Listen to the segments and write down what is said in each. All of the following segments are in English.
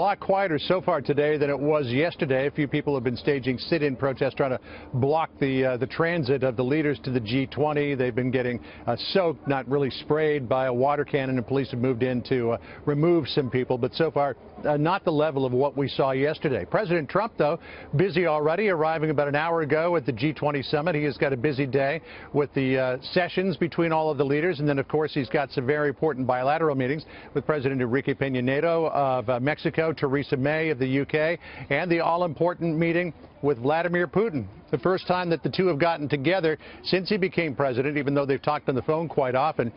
A lot quieter so far today than it was yesterday. A few people have been staging sit-in protests trying to block the transit of the leaders to the G-20. They've been getting soaked, not really sprayed, by a water cannon, and police have moved in to remove some people. But so far, not the level of what we saw yesterday. President Trump, though, busy already, arriving about an hour ago at the G-20 summit. He has got a busy day with the sessions between all of the leaders. And then, of course, he's got some very important bilateral meetings with President Enrique Peña Nieto of Mexico, Theresa May of the UK, and the all-important meeting with Vladimir Putin. The first time that the two have gotten together since he became president, even though they've talked on the phone quite often.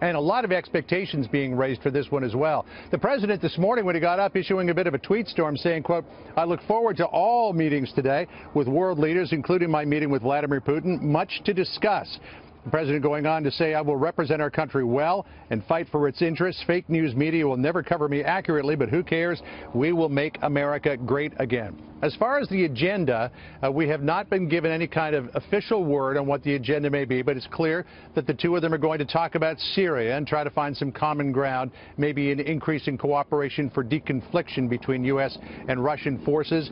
And a lot of expectations being raised for this one as well. The president this morning, when he got up, issuing a bit of a tweet storm saying, quote, "I look forward to all meetings today with world leaders, including my meeting with Vladimir Putin. Much to discuss." The president going on to say, "I will represent our country well and fight for its interests. Fake news media will never cover me accurately, but who cares? We will make America great again." As far as the agenda, we have not been given any kind of official word on what the agenda may be, but it's clear that the two of them are going to talk about Syria and try to find some common ground, maybe an increase in cooperation for deconfliction between U.S. and Russian forces.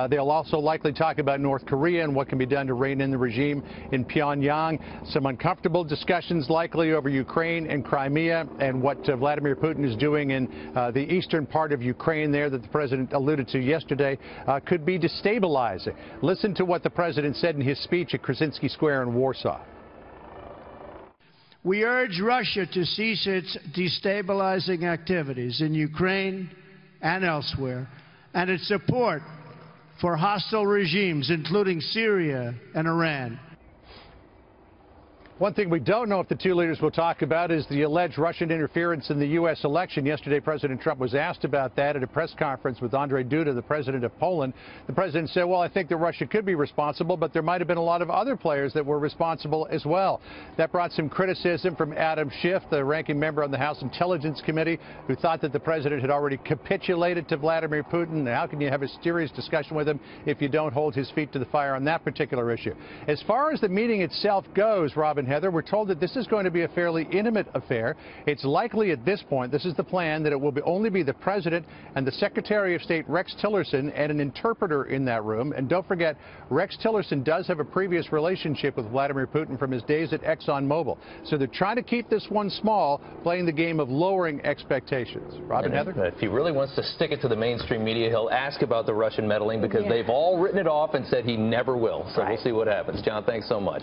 They'll also likely talk about North Korea and what can be done to rein in the regime in Pyongyang. Some uncomfortable discussions likely over Ukraine and Crimea and what Vladimir Putin is doing in the eastern part of Ukraine there that the president alluded to yesterday could be destabilizing. Listen to what the president said in his speech at Krasinski Square in Warsaw. We urge Russia to cease its destabilizing activities in Ukraine and elsewhere, and its support for hostile regimes, including Syria and Iran. One thing we don't know if the two leaders will talk about is the alleged Russian interference in the U.S. election. Yesterday, President Trump was asked about that at a press conference with Andrzej Duda, the president of Poland. The president said, well, I think that Russia could be responsible, but there might have been a lot of other players that were responsible as well. That brought some criticism from Adam Schiff, the ranking member on the House Intelligence Committee, who thought that the president had already capitulated to Vladimir Putin. How can you have a serious discussion with him if you don't hold his feet to the fire on that particular issue? As far as the meeting itself goes, Robin, Heather, we're told that this is going to be a fairly intimate affair. It's likely at this point, this is the plan, that it will only be the president and the Secretary of State Rex Tillerson and an interpreter in that room. And don't forget, Rex Tillerson does have a previous relationship with Vladimir Putin from his days at ExxonMobil. So they're trying to keep this one small, playing the game of lowering expectations. Robin, Heather? If he really wants to stick it to the mainstream media, he'll ask about the Russian meddling because they've all written it off and said he never will. So we'll see what happens. John, thanks so much.